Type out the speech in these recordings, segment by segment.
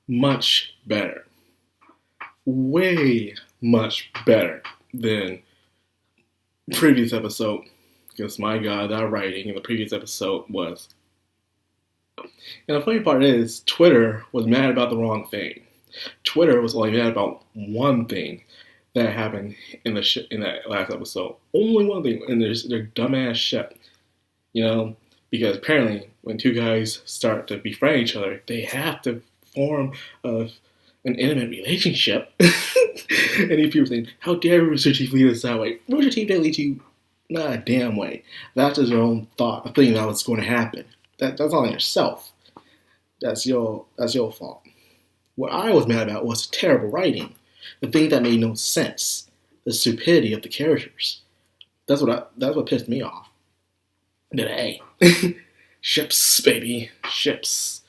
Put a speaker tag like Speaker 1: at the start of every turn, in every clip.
Speaker 1: much better. Way much better than previous episode. Because my God, that writing in the previous episode was. And the funny part is, Twitter was mad about the wrong thing. Twitter was only mad about one thing that happened in that last episode. Only one thing, and there's their dumbass shit. Because apparently when two guys start to befriend each other, they have to form an intimate relationship. And these people think, how dare Rooster Teeth lead us that way? Rooster Teeth didn't lead you not a damn way. That's just your own thought, a thing that was going to happen. That's on yourself. That's your fault. What I was mad about was terrible writing. The thing that made no sense. The stupidity of the characters. That's what pissed me off. But hey, ships, baby, ships.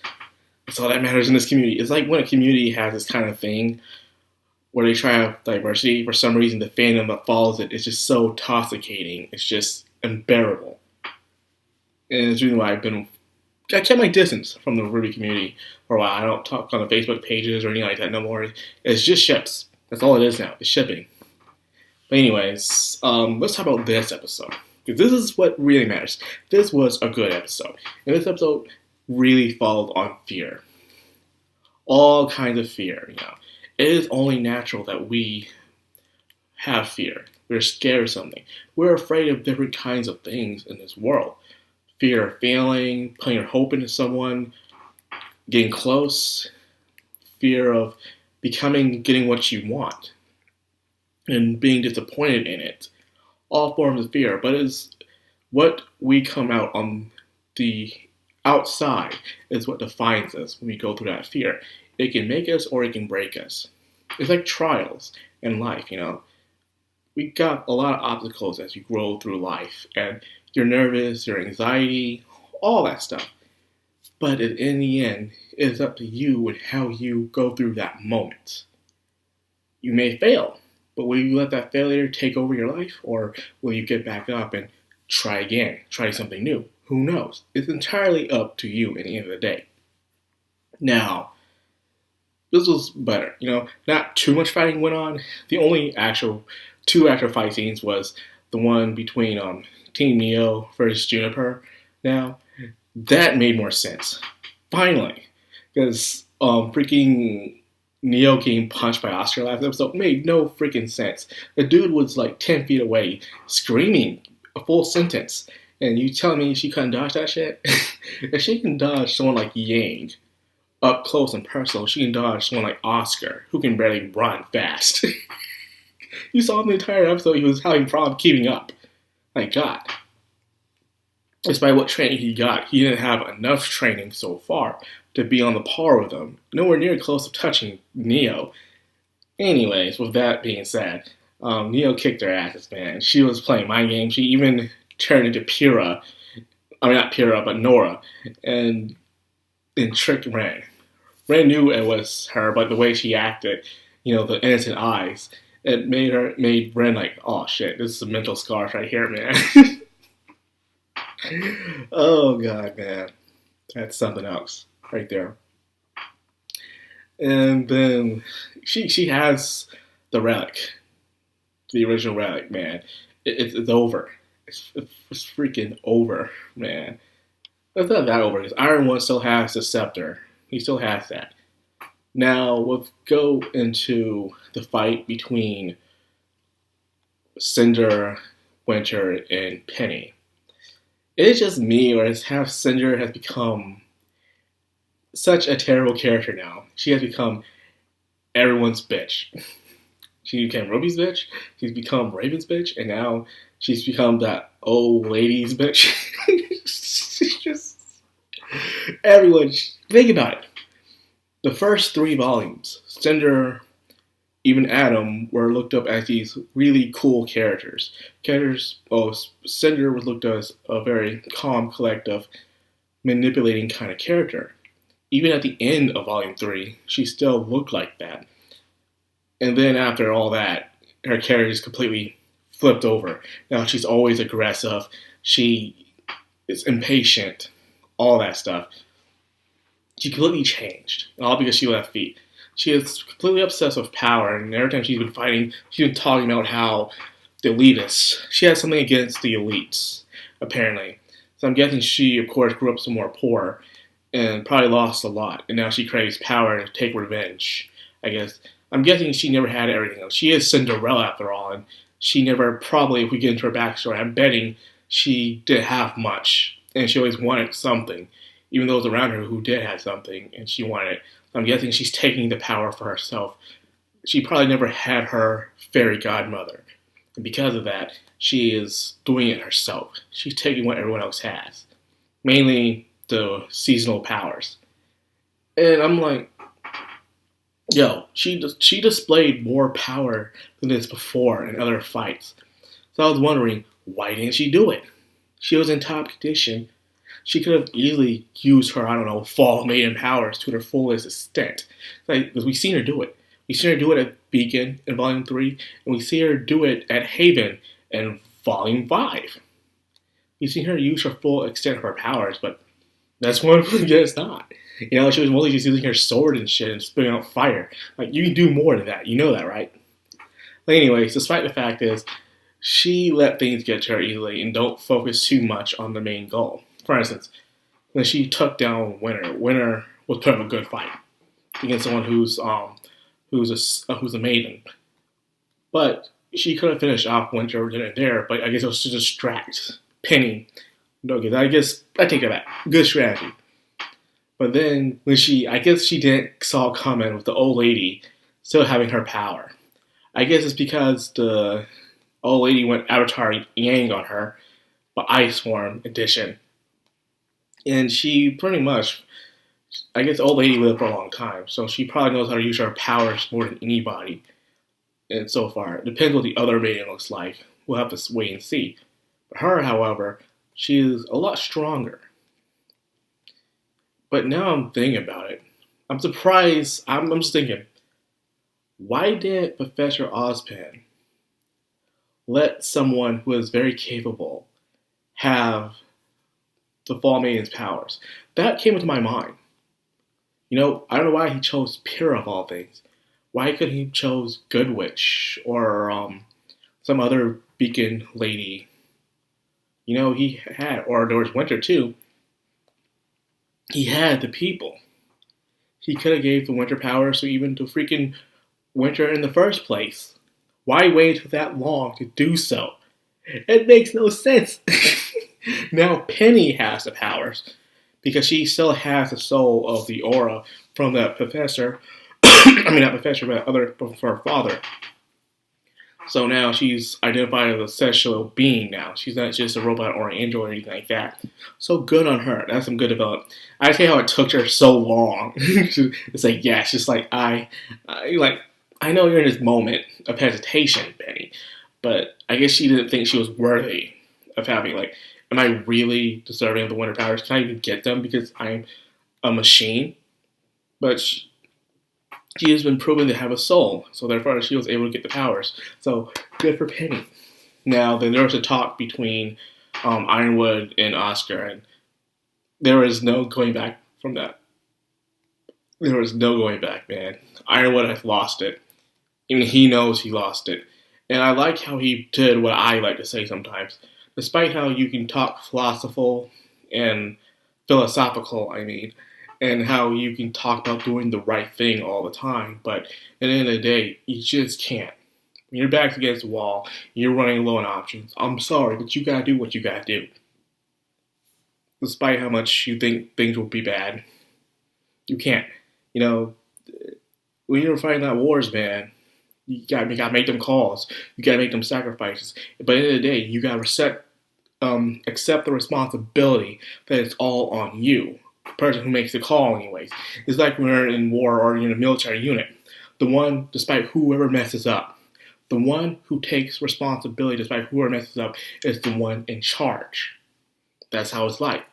Speaker 1: That's all that matters in this community. It's like when a community has this kind of thing where they try to have diversity. For some reason, the fandom that follows it is just so toxicating. It's just unbearable. And it's the reason why I kept my distance from the RWBY community for a while. I don't talk on the Facebook pages or anything like that no more. It's just ships. That's all it is now. It's shipping. But anyways, let's talk about this episode. Because this is what really matters. This was a good episode. And this episode really followed on fear. All kinds of fear, It is only natural that we have fear. We're scared of something. We're afraid of different kinds of things in this world. Fear of failing, putting your hope into someone, getting close, fear of getting what you want, and being disappointed in it. All forms of fear, but it's what we come out on the outside is what defines us when we go through that fear. It can make us or it can break us. It's like trials in life, We got a lot of obstacles as you grow through life, and you're nervous, your anxiety, all that stuff. But in the end, it's up to you and how you go through that moment. You may fail, but will you let that failure take over your life, or will you get back up and try again, try something new? Who knows? It's entirely up to you at the end of the day. Now, this was better, not too much fighting went on. The only two actual fight scenes was the one between Team Neo versus Juniper. Now, that made more sense. Finally. Because freaking Neo getting punched by Oscar last episode made no freaking sense. The dude was like 10 feet away, screaming a full sentence. And you telling me she couldn't dodge that shit? If she can dodge someone like Yang up close and personal, she can dodge someone like Oscar, who can barely run fast. You saw in the entire episode he was having problems keeping up. My God. Despite what training he got, he didn't have enough training so far to be on the par with him. Nowhere near close to touching Neo. Anyways, with that being said, Neo kicked her asses, man. She was playing mind games. She even turned into Pyrrha. I mean, not Pyrrha, but Nora. And tricked Ren. Ren knew it was her, but the way she acted, the innocent eyes, it made Ren like, oh shit, this is a mental scar right here, man. Oh God, man. That's something else right there. And then she has the relic. The original relic, man. It's over. It's freaking over, man. It's not that over, because Iron One still has the scepter. He still has that. Now, we'll go into the fight between Cinder, Winter, and Penny. Is it just me, or has Cinder has become such a terrible character now? She has become everyone's bitch. She became RWBY's bitch, she's become Raven's bitch, and now she's become that old lady's bitch. She's just... Everyone, think about it. The first 3 volumes, Cinder, even Adam, were looked up as these really cool characters. Cinder was looked at as a very calm, collective, manipulating kind of character. Even at the end of Volume 3, she still looked like that. And then after all that, her character is completely flipped over. Now she's always aggressive. She is impatient. All that stuff. she completely changed, all because she left feet. She is completely obsessed with power, and every time she's been fighting, she's been talking about how the elitists. She has something against the elites, apparently. So I'm guessing she, of course, grew up somewhere poor and probably lost a lot, and now she craves power to take revenge. I guess I'm guessing she never had everything else. She is Cinderella after all, and she never probably, if we get into her backstory, I'm betting she didn't have much, and she always wanted something, even those around her who did have something, and she wanted it. So I'm guessing she's taking the power for herself. She probably never had her fairy godmother, and because of that, she is doing it herself. She's taking what everyone else has, mainly the seasonal powers. And I'm like, yo, she displayed more power than this before in other fights. So I was wondering, why didn't she do it? She was in top condition. She could have easily used her, I don't know, fall maiden powers to their fullest extent. Like, because we've seen her do it. We've seen her do it at Beacon in Volume 3, and we see her do it at Haven in Volume 5. We've seen her use her full extent of her powers, but that's one it's not. You know, she was mostly just using her sword and shit and spitting out fire. Like, you can do more than that. You know that, right? But anyways, despite the fact is, she let things get to her easily and don't focus too much on the main goal. For instance, when she took down Winter was put up a good fight against someone who's a maiden. But she could have finished off Winter then and there, but I guess it was to distract Penny. No, I guess I take that back. Good strategy. But then when I guess she didn't saw it coming with the old lady still having her power. I guess it's because the old lady went Avatar Yang on her, but Ice Form edition. And she pretty much, I guess old lady lived for a long time, so she probably knows how to use her powers more than anybody. And so far, it depends what the other maiden looks like. We'll have to wait and see. But her, however, she is a lot stronger. But now I'm thinking about it. I'm surprised. I'm just thinking, why did Professor Ozpin let someone who is very capable have the Fall Maiden's powers? That came into my mind. You know, I don't know why he chose Pyrrha of all things. Why couldn't he chose Good Witch or some other Beacon lady? You know, he had, or there was Winter too. He had the people. He could have gave the Winter powers to even to freaking Winter in the first place. Why wait that long to do so? It makes no sense. Now Penny has the powers because she still has the soul of the aura from that professor. I mean, not professor, but other from her father. So now she's identified as a sexual being now. She's not just a robot or an android or anything like that. So good on her. That's some good development. I see how it took her so long to say yes. Just like I know you're in this moment of hesitation, Penny, but I guess she didn't think she was worthy of having, like, am I really deserving of the Winter powers? Can I even get them because I'm a machine? But she has been proven to have a soul, so therefore she was able to get the powers. So good for Penny. Now, then there was a talk between Ironwood and Oscar, and there was no going back from that. There was no going back, man. Ironwood has lost it. Even he knows he lost it. And I like how he did what I like to say sometimes. Despite how you can talk philosophical, and and how you can talk about doing the right thing all the time, but at the end of the day, you just can't. When your back's against the wall, you're running low on options. I'm sorry, but you gotta do what you gotta do. Despite how much you think things will be bad, you can't. You know, when you're fighting that wars, man, you gotta make them calls. You gotta make them sacrifices. But at the end of the day, you gotta accept the responsibility that it's all on you. The person who makes the call, anyways. It's like when you're in war or in a military unit. The one, despite whoever messes up, the one who takes responsibility despite whoever messes up is the one in charge. That's how it's like.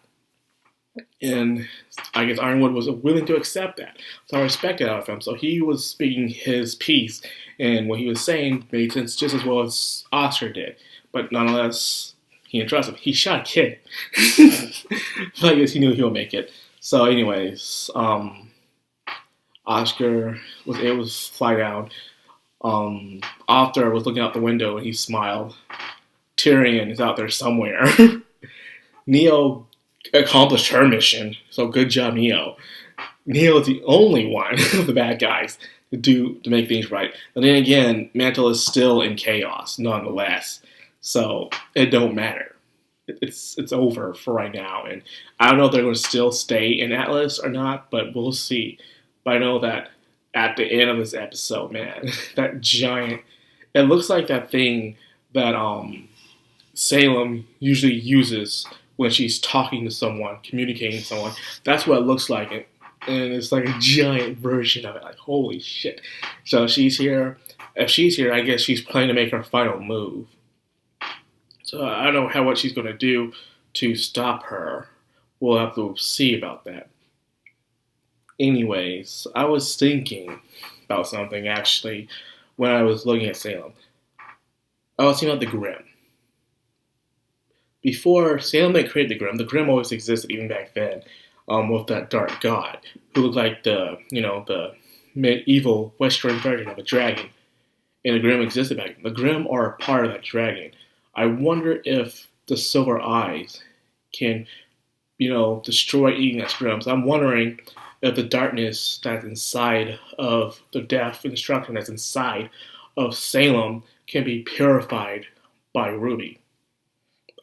Speaker 1: And I guess Ironwood was willing to accept that. So I respect it out of him. So he was speaking his piece, and what he was saying made sense just as well as Oscar did. But nonetheless, he didn't trust him. He shot a kid. So I guess he knew he'll make it. So, anyways, Oscar was able to fly down. Arthur was looking out the window and he smiled. Tyrion is out there somewhere. Neo accomplished her mission, so good job, Neo. Neo is the only one of the bad guys to make things right. But then again, Mantle is still in chaos, nonetheless. So it don't matter. It's over for right now, and I don't know if they're going to still stay in Atlas or not, but we'll see. But I know that at the end of this episode, man, that giant, it looks like that thing that Salem usually uses when she's talking to someone, communicating with someone. That's what it looks like, and it's like a giant version of it. Like, holy shit. So she's here. If she's here, I guess she's planning to make her final move. So I don't know what she's going to do to stop her. We'll have to see about that. Anyways, I was thinking about something, actually, when I was looking at Salem. I was thinking about the Grimm. Before Salem had created the Grimm always existed, even back then, with that dark god, who looked like the medieval Western version of a dragon. And the Grimm existed back then. The Grimm are a part of that dragon. I wonder if the Silver Eyes can, destroy eating that Grimm. So I'm wondering if the darkness that's inside of the death and destruction that's inside of Salem can be purified by RWBY.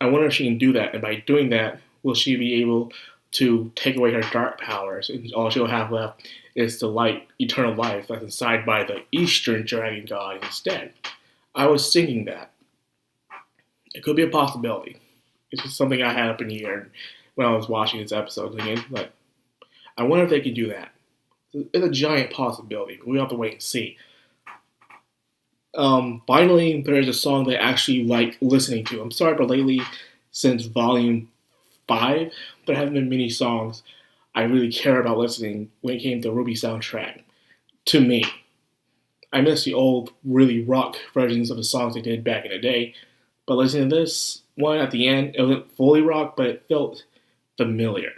Speaker 1: I wonder if she can do that, and by doing that, will she be able to take away her dark powers, and all she'll have left is the light, eternal life that's inside by the Eastern Dragon God instead. I was thinking that. It could be a possibility. It's just something I had up in the air when I was watching this episode, thinking, like, I wonder if they can do that. It's a giant possibility, but we have to wait and see. Finally, there's a song that I actually like listening to. I'm sorry, but lately, since Volume 5, there haven't been many songs I really care about listening when it came to RWBY soundtrack. To me. I miss the old, really rock versions of the songs they did back in the day, but listening to this one at the end, it wasn't fully rock, but it felt familiar.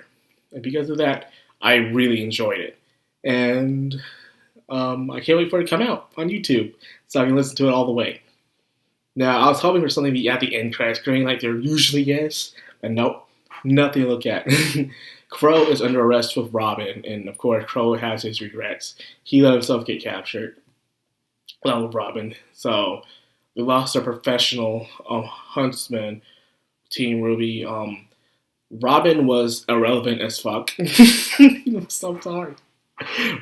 Speaker 1: And because of that, I really enjoyed it. And I can't wait for it to come out on YouTube so I can listen to it all the way. Now, I was hoping for something to be at the end credit screen like there usually is, and nope, nothing to look at. Crow is under arrest with Robin, and of course, Crow has his regrets. He let himself get captured along with Robin, so we lost our professional huntsman, Team RWBY. Robin was irrelevant as fuck. Sometimes.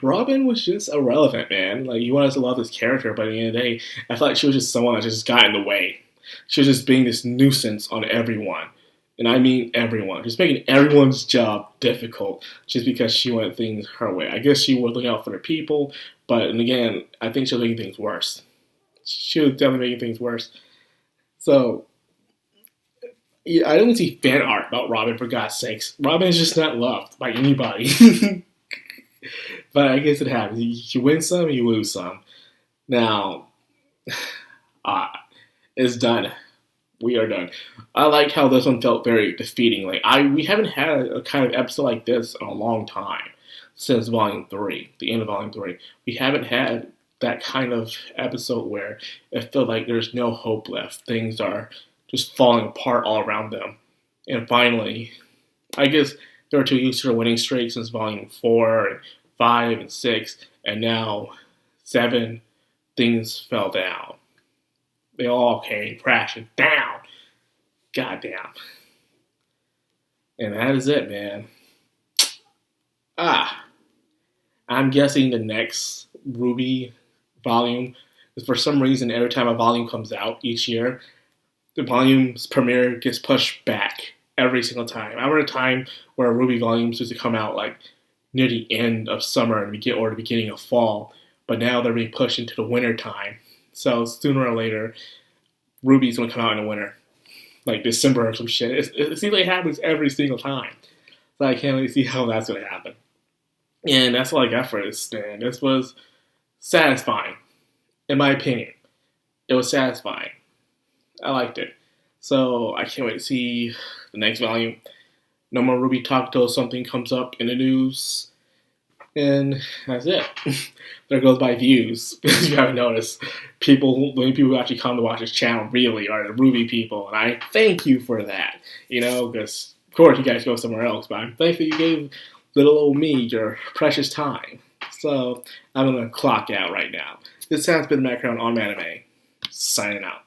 Speaker 1: Robin was just irrelevant, man. Like, you want us to love this character, but at the end of the day, I felt like she was just someone that just got in the way. She was just being this nuisance on everyone. And I mean everyone. Just making everyone's job difficult just because she wanted things her way. I guess she was looking out for the people, but and again, I think she was making things worse. She was definitely making things worse. So, yeah, I don't see fan art about Robin, for God's sakes. Robin is just not loved by anybody. But I guess it happens. You win some, you lose some. Now, it's done. We are done. I like how this one felt very defeating. Like we haven't had a kind of episode like this in a long time since Volume 3, the end of Volume 3. We haven't had that kind of episode where it felt like there's no hope left. Things are just falling apart all around them. And finally, I guess they were too used to their winning streak since Volume 4 and 5 and 6, and now 7, things fell down. They all came crashing down. Goddamn. And that is it, man. I'm guessing the next RWBY volume is, for some reason, every time a volume comes out each year, the volume's premiere gets pushed back every single time. I remember a time where RWBY volumes used to come out like near the end of summer or the beginning of fall, but now they're being pushed into the winter time. So sooner or later, RWBY's going to come out in the winter, like December or some shit. It seems like it happens every single time. So I can't really see how that's going to happen. And that's all I got for this, man. This was satisfying, in my opinion. It was satisfying. I liked it. So I can't wait to see the next volume. No more RWBY talk till something comes up in the news. And that's it. There goes my views. If you haven't noticed, the only people who actually come to watch this channel really are the RWBY people, and I thank you for that. Because of course you guys go somewhere else, but I'm thankful you gave little old me your precious time. So I'm gonna clock out right now. This has been Madcrown on Anime, signing out.